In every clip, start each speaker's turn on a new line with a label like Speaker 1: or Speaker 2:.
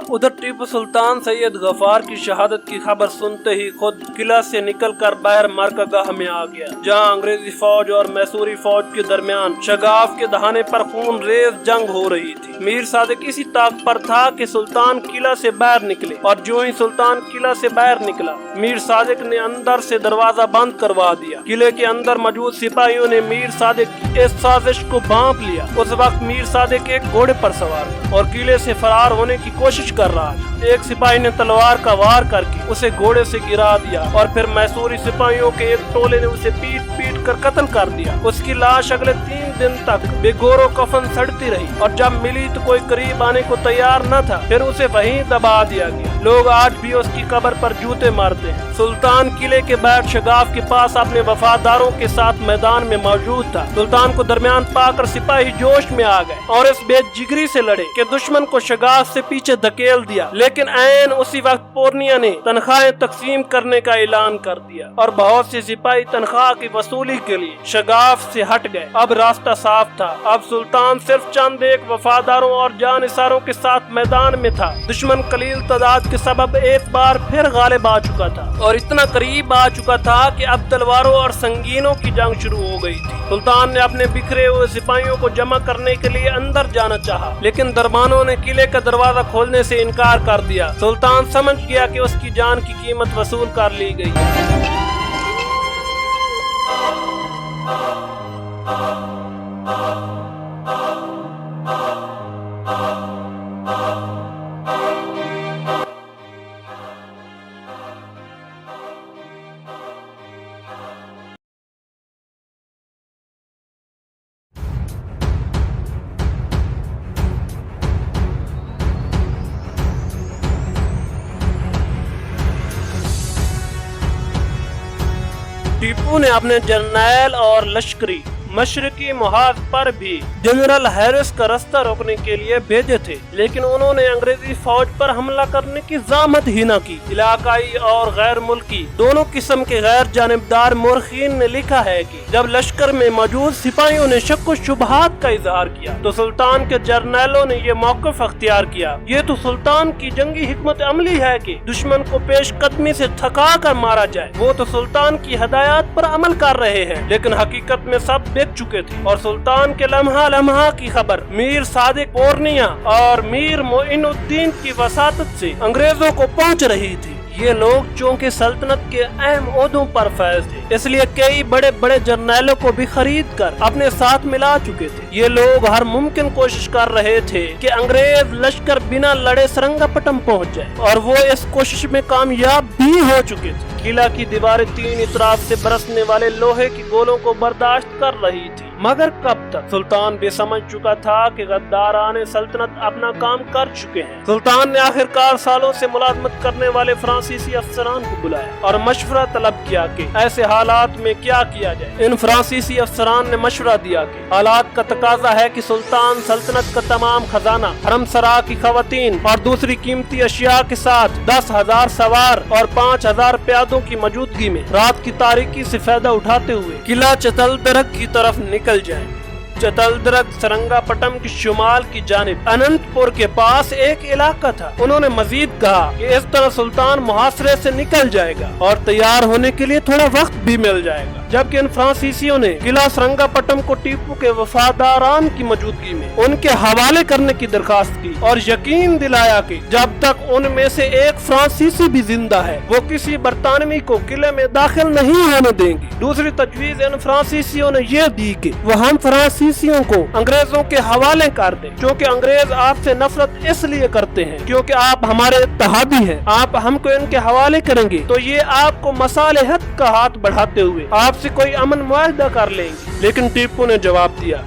Speaker 1: उधर टीपू सुल्तान सैयद गफार की शहादत की खबर सुनते ही खुद किला से निकलकर बाहर मार्कागाह में आ गया, जहां अंग्रेजी फौज और मैसूरी फौज के दरमियान शगाफ के दहाने पर खून रेज जंग हो रही थी। मीर सादिक इसी ताक पर था कि सुल्तान किला से बाहर निकले, और जो ही सुल्तान किला से बाहर निकला, मीर सादिक ने अंदर से दरवाजा बंद करवा दिया। किले के अंदर मौजूद सिपाहियों ने मीर सादिक की इस साजिश को भांप लिया। उस वक्त मीर सादिक एक घोड़े पर सवार था और किले से फरार होने की कोशिश कर रहा था। एक सिपाही ने तलवार का वार करके उसे घोड़े से गिरा दिया और फिर मैसूरी सिपाहियों के एक टोले ने उसे पीट पीट कर कत्ल कर दिया। उसकी लाश अगले 3 दिन तक बेगोरो कफन सड़ती रही, और जब मिली तो कोई करीब आने को तैयार न था, फिर उसे वहीं दबा दिया गया। लोग आज भी उसकी कब्र पर जूते मारते हैं। सुल्तान किले के बाहर शगाफ के पास अपने वफादारों के साथ मैदान में मौजूद था। सुल्तान को दरमियान पाकर सिपाही जोश में आ गए और इस बेजिगरी से लड़े कि दुश्मन को शगाफ से पीछे धकेल दिया, लेकिन ऐन उसी वक्त पूर्णिया ने तनख्वाहें तकसीम करने का ऐलान कर दिया और बहुत से सिपाही तनख्वाह की वसूली के लिए शगाफ से हट गए। अब रास्ता साफ था। अब सुल्तान सिर्फ चंद एक वफादारों और जानिसारों के साथ मैदान में था। दुश्मन कलील तादाद के सबब एक बार फिर गालिब आ चुका था और इतना करीब आ चुका था कि अब तलवारों और संगीनों की जंग शुरू हो गई थी। सुल्तान ने अपने बिखरे हुए सिपाहियों को जमा करने के लिए अंदर जाना चाहा, लेकिन दरबानों ने किले का दरवाजा खोलने से इनकार कर दिया। सुल्तान समझ गया कि उसकी जान की कीमत वसूल कर ली गई। टीपू ने अपने जर्नैल और लश्करी मशरकी मुहाज पर भी जनरल हैरिस का रास्ता रोकने के लिए भेजे थे, लेकिन उन्होंने अंग्रेजी फौज पर हमला करने की ज़ामत ही न की। इलाकाई और गैर मुल्की दोनों किस्म के गैर जानिबदार मुर्खीन ने लिखा है कि जब लश्कर में मौजूद सिपाहियों ने शक व शुबहात का इजहार किया तो सुल्तान के जर्नैलों ने ये मौक़िफ़ अख्तियार किया। ये तो सुल्तान की जंगी हिकमत अमली है कि दुश्मन को पेश कदमी से थका कर मारा जाए। वो तो सुल्तान की हदायत पर अमल कर रहे हैं, लेकिन हकीकत में सब चुके थे और सुल्तान के लम्हा लम्हा की खबर मीर सादिक पूर्णिया और मीर मोइनुद्दीन की वसातत से अंग्रेजों को पहुंच रही थी। ये लोग चूंकि सल्तनत के अहम ओहदों पर फैज थे, इसलिए कई बड़े बड़े जर्नैलों को भी खरीद कर अपने साथ मिला चुके थे। ये लोग हर मुमकिन कोशिश कर रहे थे कि अंग्रेज लश्कर बिना लड़े सरंगापटम पहुंच जाए, और वो इस कोशिश में कामयाब भी हो चुके थे। किला की दीवारें 3 इतराफ से बरसने वाले लोहे की गोलों को बर्दाश्त कर रही थी, मगर कब तक? सुल्तान भी समझ चुका था कि गद्दारान सल्तनत अपना काम कर चुके हैं। सुल्तान ने आखिरकार सालों से मुलाजमत करने वाले फ्रांसीसी अफसरान को बुलाया और मशवरा तलब किया कि ऐसे हालात में क्या किया जाए। इन फ्रांसीसी अफसरान ने मशवरा दिया कि हालात का तकाजा है कि सुल्तान सल्तनत का तमाम खजाना, हरम सरा की खवातीन और दूसरी कीमती अशिया के साथ 10,000 सवार और 5,000 प्यादों की मौजूदगी में रात की तारीकी से फायदा उठाते हुए किला चतलदरग की तरफ निकल जाए। चतलदरग सरंगापटम की शुमाल की जानिब अनंतपुर के पास एक इलाका था। उन्होंने मजीद कहा कि इस तरह सुल्तान मुहासरे से निकल जाएगा और तैयार होने के लिए थोड़ा वक्त भी मिल जाएगा। जबकि इन फ्रांसीसियों ने किला सरंगापटम को टीपू के वफादारान की मौजूदगी में उनके हवाले करने की दरखास्त की और यकीन दिलाया कि जब तक उनमें से एक फ्रांसीसी भी जिंदा है वो किसी बरतानवी को किले में दाखिल नहीं होने देंगे। दूसरी तजवीज इन फ्रांसीसियों ने यह दी कि वो हम फ्रांसीसियों को अंग्रेजों के हवाले कर दें, क्योंकि अंग्रेज आपसे नफरत इसलिए करते हैं क्योंकि आप हमारे इत्तेहादी हैं। आप हमको इनके हवाले करेंगे तो ये आपको मसालेहत का हाथ बढ़ाते हुए आपसे कोई अमन मुआहदा कर लेंगे। लेकिन टीपू ने जवाब दिया,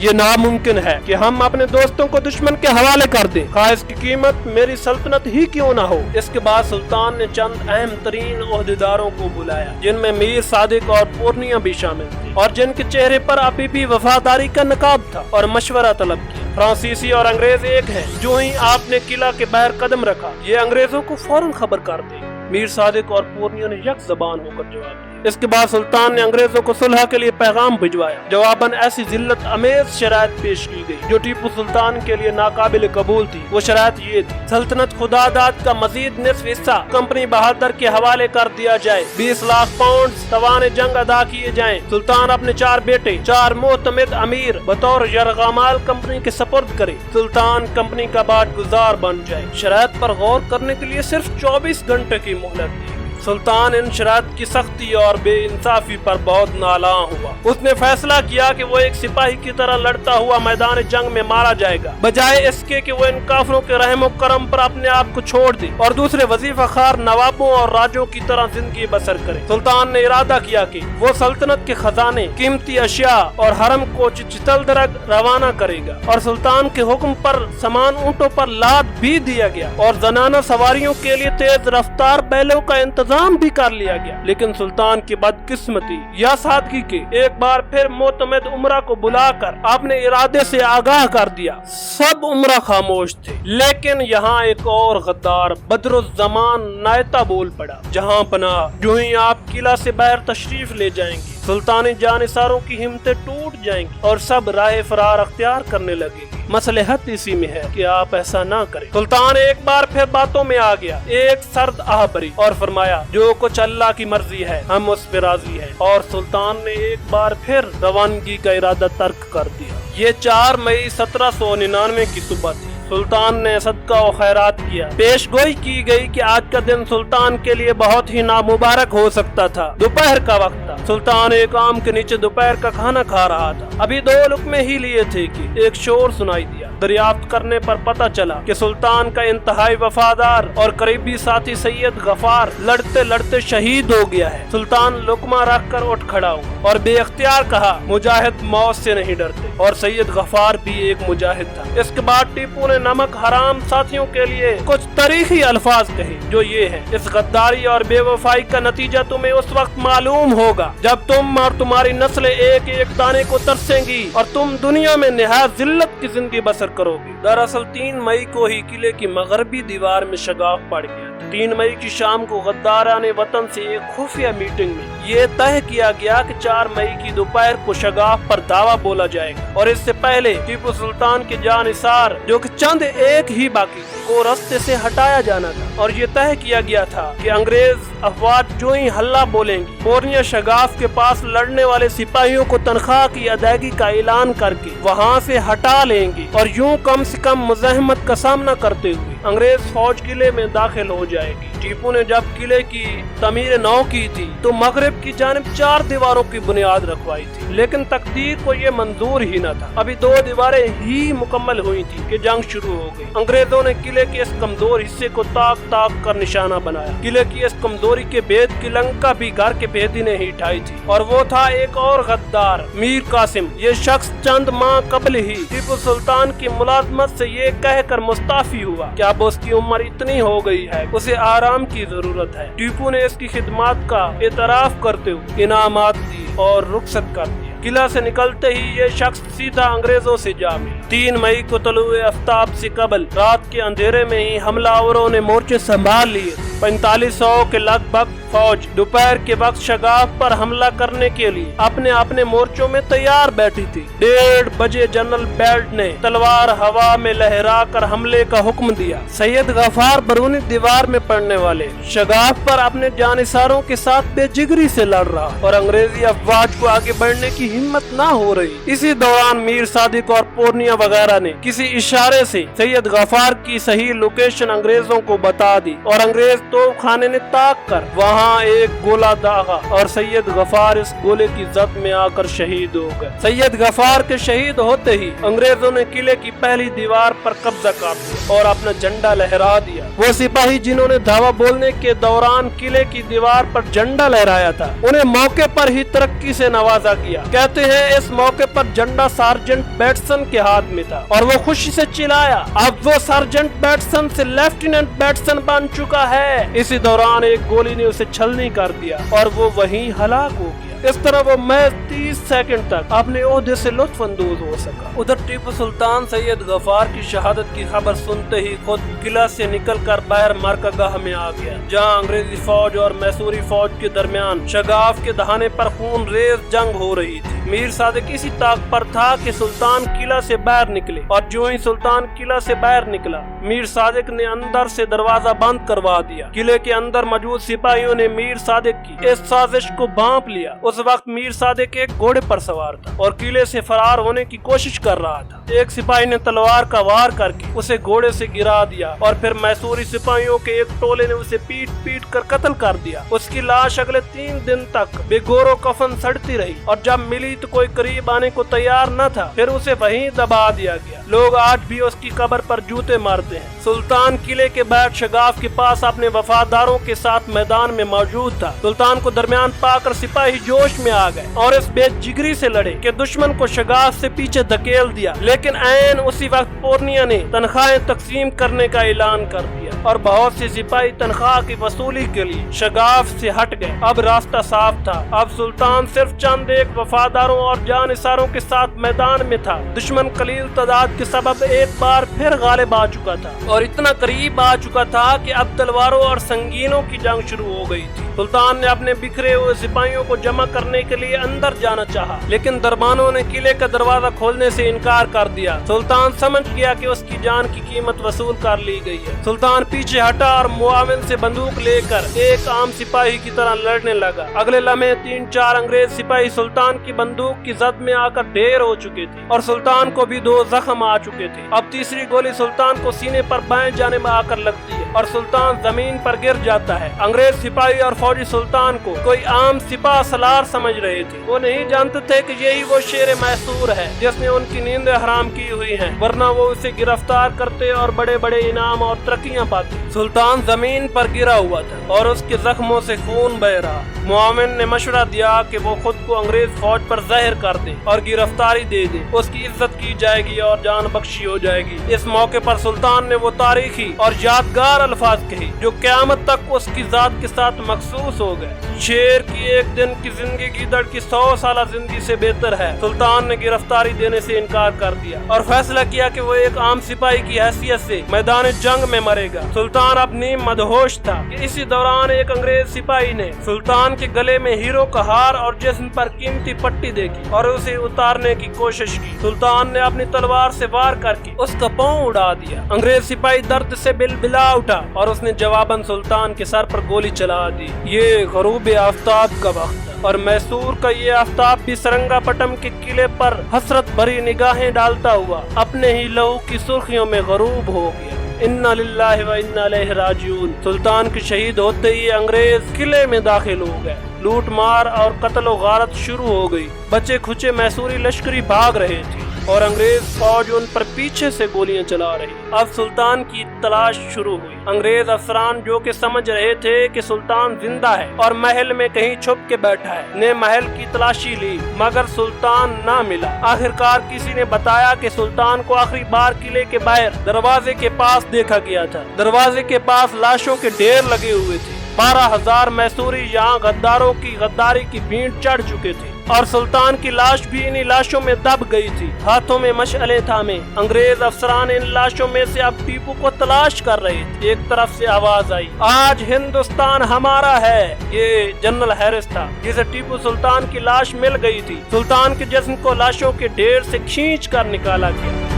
Speaker 1: ये नामुमकिन है कि हम अपने दोस्तों को दुश्मन के हवाले कर दें, खास इसकी कीमत मेरी सल्तनत ही क्यों ना हो। इसके बाद सुल्तान ने चंद अहम तरीन ओहदेदारों को बुलाया, जिनमें मीर सादिक और पूर्णिया भी शामिल थे और जिनके चेहरे पर अभी भी वफादारी का नकाब था, और मशवरा तलब किया। फ्रांसीसी और अंग्रेज एक है। जो ही आपने किला के बाहर कदम रखा, ये अंग्रेजों को फौरन खबर कर दे। मीर सादिक और पूर्णिया ने यक जबान होकर जवाब दिया, اس کے بعد سلطان نے انگریزوں کو صلح کے لیے پیغام بھجوایا۔ جواباً ایسی ذلت امیز شرائط پیش کی گئی جو ٹیپو سلطان کے لیے ناقابل قبول تھی۔ وہ شرائط یہ تھی: سلطنت خداداد کا مزید نصف حصہ کمپنی بہادر کے حوالے کر دیا جائے، 20 لاکھ پاؤنڈ توان جنگ ادا کیے جائیں، سلطان اپنے 4 بیٹے 4 معتمد امیر بطور یرغمال کمپنی کے سپرد کرے، سلطان کمپنی کا باج گزار بن جائے۔ شرائط پر غور کرنے کے لیے صرف 24 گھنٹے کی مہلت دی۔ سلطان ان شرائط کی سختی اور بے انصافی پر بہت نالاں ہوا۔ اس نے فیصلہ کیا کہ وہ ایک سپاہی کی طرح لڑتا ہوا میدان جنگ میں مارا جائے گا، بجائے اس کے کہ وہ ان کافروں کے رحم و کرم پر اپنے آپ کو چھوڑ دے اور دوسرے وظیفہ خار نوابوں اور راجوں کی طرح زندگی بسر کرے۔ سلطان نے ارادہ کیا کہ وہ سلطنت کے خزانے، قیمتی اشیاء اور حرم کو چتل درگ روانہ کرے گا، اور سلطان کے حکم پر سامان اونٹوں پر لاد بھی دیا گیا اور زنانہ سواریوں کے لیے تیز رفتار بیلوں کا انتظام بھی کر لیا گیا۔ لیکن سلطان کی بدقسمتی یا سادگی کے ایک بار پھر معتمد عمرہ کو بلا کر اپنے ارادے سے آگاہ کر دیا۔ سب عمرہ خاموش تھے، لیکن یہاں ایک اور غدار بدر الزمان نائتہ بول پڑا: جہاں پناہ، جو ہی آپ قلعہ سے باہر تشریف لے جائیں گے، سلطانی جانثاروں کی ہمتیں ٹوٹ جائیں گی اور سب راہ فرار اختیار کرنے لگے گی۔ مصلحت اسی میں ہے کہ آپ ایسا نہ کریں۔ سلطان ایک بار پھر باتوں میں آ گیا، ایک سرد آہ بھری، اور فرمایا: جو کچھ اللہ کی مرضی ہے ہم اس پہ راضی ہیں۔ اور سلطان نے ایک بار پھر روانگی کا ارادہ ترک کر دیا۔ یہ 4 مئی 1799 کی صبح تھی۔ سلطان نے صدقہ و خیرات کیا۔ پیش گوئی کی گئی کہ آج کا دن سلطان کے لیے بہت ہی نامبارک ہو سکتا تھا۔ دوپہر کا وقت تھا۔ سلطان ایک آم کے نیچے دوپہر کا کھانا کھا رہا تھا۔ ابھی 2 لقمے ہی لیے تھے کہ ایک شور سنائی دیا۔ دریافت کرنے پر پتہ چلا کہ سلطان کا انتہائی وفادار اور قریبی ساتھی سید غفار لڑتے لڑتے شہید ہو گیا ہے۔ سلطان لقمہ رکھ کر اٹھ کھڑا ہوا اور بے اختیار کہا: مجاہد موت سے نہیں ڈرتے، اور سید غفار بھی ایک مجاہد تھا۔ اس کے بعد ٹیپو نے نمک حرام ساتھیوں کے لیے کچھ تاریخی الفاظ کہے، جو یہ ہیں: اس غداری اور بے وفائی کا نتیجہ تمہیں اس وقت معلوم ہوگا جب تم اور تمہاری نسلیں ایک ایک دانے کو ترسیں گی اور تم دنیا میں نہایت ذلت کی زندگی بسر کرو گی۔ دراصل 3 مئی کو ہی قلعے کی مغربی دیوار میں شگاف پڑ گیا۔ 3 مئی کی شام کو غداران وطن سے ایک خفیہ میٹنگ میں یہ طے کیا گیا کہ 4 مئی کی دوپہر کو شگاف پر دعویٰ بولا جائے گا، اور اس سے پہلے ٹیپو سلطان کے جانثار، جو کہ چند ایک ہی باقی تھے، کو رستے سے ہٹایا جانا تھا۔ اور یہ طے کیا گیا تھا کہ انگریز افواج جو ہی ہلہ بولیں گی، پورنیہ شگاف کے پاس لڑنے والے سپاہیوں کو تنخواہ کی ادائیگی کا اعلان کر کے وہاں سے ہٹا لیں گے، اور یوں کم سے کم مزاحمت کا سامنا کرتے ہوئے انگریز فوج قلعے میں داخل ہو جائے گی۔ ٹیپو نے جب قلعے کی تعمیر نو کی تھی تو مغرب کی جانب 4 دیواروں کی بنیاد رکھوائی تھی، لیکن تقدیر کو یہ منظور ہی نہ تھا۔ ابھی 2 دیواریں ہی مکمل ہوئی تھی کہ جنگ شروع ہو گئی۔ انگریزوں نے قلعے کے اس کمزور حصے کو تاک تاک کر نشانہ بنایا۔ قلعے کی اس کمزوری کے بھید کی لنکا بھی گھر کے بھیدی نے ہی اٹھائی تھی، اور وہ تھا ایک اور غدار، میر قاسم۔ یہ شخص چند ماہ قبل ہی ٹیپو سلطان کی ملازمت سے یہ کہہ کر مستعفی ہوا کہ اب اس کی عمر اتنی ہو گئی ہے، اسے آرام کی ضرورت ہے۔ ٹیپو نے اس کی خدمات کا اعتراف کرتے ہوئے انعامات دی اور رخصت کر دیا۔ قلعہ سے نکلتے ہی یہ شخص سیدھا انگریزوں سے جا ملا۔ 3 مئی کو طلوع آفتاب سے قبل رات کے اندھیرے میں ہی حملہ آوروں نے مورچے سنبھال لیے۔ 4500 کے لگ بھگ فوج دوپہر کے وقت شگاف پر حملہ کرنے کے لیے اپنے اپنے مورچوں میں تیار بیٹھی تھی۔ 1:30 بجے جنرل بیلٹ نے تلوار ہوا میں لہرا کر حملے کا حکم دیا۔ سید غفار برونی دیوار میں پڑنے والے شگاف پر اپنے جانثاروں کے ساتھ بے جگری سے لڑ رہا، اور انگریزی افواج کو آگے بڑھنے کی ہمت نہ ہو رہی۔ اسی دوران میر صادق اور پورنیہ وغیرہ نے کسی اشارے سے سید غفار کی صحیح لوکیشن انگریزوں کو بتا دی، اور انگریز توپ خانے نے تاک کر وہاں ایک گولہ داغا، اور سید غفار اس گولے کی زد میں آ کر شہید ہو گئے۔ سید غفار کے شہید ہوتے ہی انگریزوں نے قلعے کی پہلی دیوار پر قبضہ کر لیا اور اپنا جھنڈا لہرا دیا۔ وہ سپاہی جنہوں نے دعویٰ بولنے کے دوران قلعے کی دیوار پر جھنڈا لہرایا تھا، انہیں موقع پر ہی ترقی سے نوازا گیا۔ کہتے ہیں اس موقع پر جھنڈا سارجنٹ بیٹسن کے ہاتھ میں تھا، اور وہ خوشی سے چلایا، اب وہ سارجنٹ بیٹسن سے لیفٹیننٹ بیٹسن بن چکا ہے۔ اسی دوران ایک گولی نے اسے چھلنی کر دیا اور وہ وہیں ہلاک ہو گیا۔ इस तरह वो महज 30 सेकंड तक अपने ओहदे से लुत्फ अंदोज हो सका। उधर टीपू सुल्तान सैयद गफार की शहादत की खबर सुनते ही खुद किला से निकलकर बाहर मरकगाह में आ गया, जहां अंग्रेजी फौज और मैसूरी फौज के दरमियान शगाफ के दहाने पर खून रेज जंग हो रही थी। मीर सादिक इसी ताक पर था कि सुल्तान किला से बाहर निकले, और जो ही सुल्तान किला से बाहर निकला, मीर सादिक ने अंदर से दरवाजा बंद करवा दिया। किले के अंदर मौजूद सिपाहियों ने मीर सादिक की इस साजिश को भांप लिया। उस वक्त मीर सादिक एक घोड़े पर सवार था और किले से फरार होने की कोशिश कर रहा था। एक सिपाही ने तलवार का वार करके उसे घोड़े से गिरा दिया और फिर मैसूरी सिपाहियों के एक टोले ने उसे पीट पीट कर कत्ल कर दिया। उसकी लाश अगले 3 दिन तक बेगोरो कफन सड़ती रही, और जब मिली तो कोई करीब आने को तैयार न था। फिर उसे वहीं दबा दिया गया। लोग आज भी उसकी कब्र पर जूते मारते हैं। सुल्तान किले के बाहर शगाफ के पास अपने वफादारों के साथ मैदान में मौजूद था। सुल्तान को दरमियान पाकर सिपाही जोश में आ गए और इस बेजिगरी से लड़े कि दुश्मन को शगाफ से पीछे धकेल दिया। लेकिन ऐन उसी वक्त पूर्णिया ने तनख्वाहें तकसीम करने का ऐलान कर दिया और बहुत से सिपाही तनख्वाह की वसूली के लिए शगाफ से हट गए। अब रास्ता साफ था। अब सुल्तान सिर्फ चंद एक वफादारों और जानिसारों के साथ मैदान में था। दुश्मन कलील तादाद के सबब एक बार फिर गालिब आ चुका था और इतना करीब आ चुका था कि अब तलवारों और संगीनों की जंग शुरू हो गई थी। सुल्तान ने अपने बिखरे हुए सिपाहियों को जमा करने के लिए अंदर जाना चाहा, लेकिन दरबानों ने किले का दरवाजा खोलने से इनकार कर दिया। सुल्तान समझ गया कि उसकी जान की कीमत वसूल कर ली गई है। सुल्तान पीछे हटा और मुआविन से बंदूक लेकर एक आम सिपाही की तरह लड़ने लगा। अगले लम्हे 3-4 अंग्रेज सिपाही सुल्तान की बंदूक की जद में आकर ढेर हो चुके थे और सुल्तान को भी 2 जख्म आ चुके थे। अब तीसरी गोली सुल्तान को सीने पर बाएं जाने में आकर लगती है और सुल्तान जमीन पर गिर जाता है। अंग्रेज सिपाही और फौजी सुल्तान को कोई आम सिपा सलार समझ रहे थे। वो नहीं जानते थे कि यही वो शेर मैसूर है जिसने उनकी नींद हराम की हुई है, वरना वो उसे गिरफ्तार करते और बड़े बड़े इनाम और तरक्कियां पाते। सुल्तान जमीन पर गिरा हुआ था और उसके जख्मों से खून बह रहा। मुआविन ने मशवरा दिया कि वो खुद को अंग्रेज फौज पर ज़ाहिर कर दे और गिरफ्तारी दे दे। उसकी इज्जत की जाएगी और जान बख्शी हो जाएगी। इस मौके पर सुल्तान ने वो तारीखी और यादगार अल्फाज कहे जो क़यामत तक उसकी जात के साथ मखसूस हो गए। शेर की एक दिन की जिंदगी गीदड़ की 100 साल जिंदगी से बेहतर है। सुल्तान ने गिरफ्तारी देने से इनकार कर दिया और फैसला किया कि वो एक आम सिपाही की हैसियत से मैदान जंग में मरेगा। सुल्तान अपनी मदहोश था कि इसी दौरान एक अंग्रेज सिपाही ने सुल्तान के गले में हीरो का हार और जिस्म पर कीमती पट्टी देखी और उसे उतारने की कोशिश की। सुल्तान ने अपनी तलवार से वार करके उसका पांव उड़ा दिया। अंग्रेज सिपाही दर्द से बिलबिला उठा और उसने जवाबन सुल्तान के सर पर गोली चला दी। ये गरूब आफ्ताब का वक्त था और मैसूर का ये आफ्ताब भी सरंगापटम के किले पर हसरत भरी निगाहें डालता हुआ अपने ही लहू की सुर्खियों में गरूब हो गया। इन्ना लिल्लाहि व इन्ना इलैहि राजिऊन। सुल्तान के शहीद होते ही अंग्रेज किले में दाखिल हो गए। लूट मार और कत्ल व गारत शुरू हो गई। बचे खुचे मैसूरी लश्करी भाग रहे थे और अंग्रेज फौज उन पर पीछे से गोलियां चला रही। अब सुल्तान की तलाश शुरू हुई। अंग्रेज अफसरान जो कि समझ रहे थे कि सुल्तान जिंदा है और महल में कहीं छुप के बैठा है, ने महल की तलाशी ली, मगर सुल्तान ना मिला। आखिरकार किसी ने बताया कि सुल्तान को आखिरी बार किले के बाहर दरवाजे के पास देखा गया था। दरवाजे के पास लाशों के ढेर लगे हुए थे। 12,000 मैसूरी यहाँ गद्दारों की गद्दारी की भीड़ चढ़ चुके थे और सुल्तान की लाश भी इन्हीं लाशों में दब गई थी। हाथों में मशअले थामे अंग्रेज अफसरान इन लाशों में से अब टीपू को तलाश कर रहे थे। एक तरफ से आवाज आई, आज हिंदुस्तान हमारा है। ये जनरल हैरिस था जिसे टीपू सुल्तान की लाश मिल गई थी। सुल्तान के जिस्म को लाशों के ढेर से खींच कर निकाला गया।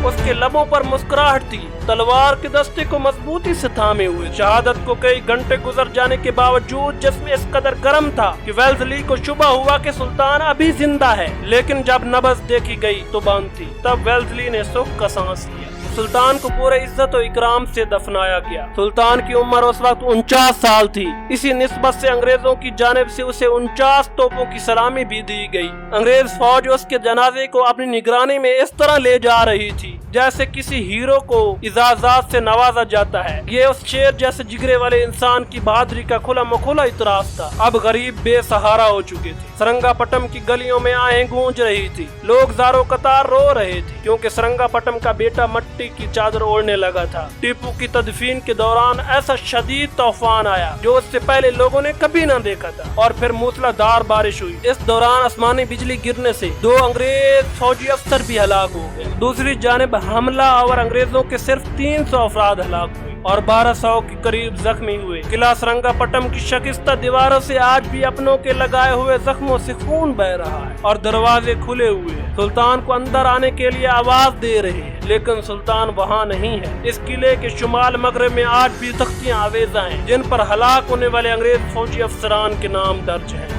Speaker 1: उसके लबों पर मुस्कुराहट थी, तलवार के दस्ते को मजबूती से थामे हुए। शहादत को कई घंटे गुजर जाने के बावजूद जिस्म इस कदर गर्म था कि वेल्जली को शुबा हुआ कि सुल्तान अभी जिंदा है, लेकिन जब नब्ज देखी गई तो बंद थी। तब वेल्जली ने सुख का सांस लिया। सुल्तान को पूरे इज्जत और इकराम से दफनाया गया। सुल्तान की उम्र उस वक्त 49 साल थी। इसी निस्बत से अंग्रेजों की जानिब से उसे 49 तोपों की सलामी भी दी गई। अंग्रेज फौज उसके जनाजे को अपनी निगरानी में इस तरह ले जा रही थी जैसे किसी हीरो को اعزازات سے نوازا جاتا ہے۔ یہ اس شیر جیسے جگرے والے انسان کی بہادری کا کھلا مکھلا اعتراف تھا۔ اب غریب بے سہارا ہو چکے تھے۔ سرنگا پٹم کی گلیوں میں آہیں گونج رہی تھی، لوگ زاروں قطار رو رہے تھے، کیونکہ سرنگا پٹم کا بیٹا مٹی کی چادر اوڑھنے لگا تھا۔ ٹیپو کی تدفین کے دوران ایسا شدید طوفان آیا جو اس سے پہلے لوگوں نے کبھی نہ دیکھا تھا، اور پھر موسلا دھار بارش ہوئی۔ اس دوران آسمانی بجلی گرنے سے 2 انگریز فوجی افسر بھی ہلاک ہو گئے۔ دوسری جانب حملہ آور انگریزوں کے صرف 300 افراد ہلاک ہوئے اور 1200 کے قریب زخمی ہوئے۔ قلعہ سرنگا پٹم کی شکستہ دیواروں سے آج بھی اپنوں کے لگائے ہوئے زخموں سے خون بہ رہا ہے، اور دروازے کھلے ہوئے ہیں۔ سلطان کو اندر آنے کے لیے آواز دے رہے ہیں، لیکن سلطان وہاں نہیں ہے۔ اس قلعے کے شمال مغرب میں آج بھی تختیاں آویزاں ہیں جن پر ہلاک ہونے والے انگریز فوجی افسران کے نام درج ہیں۔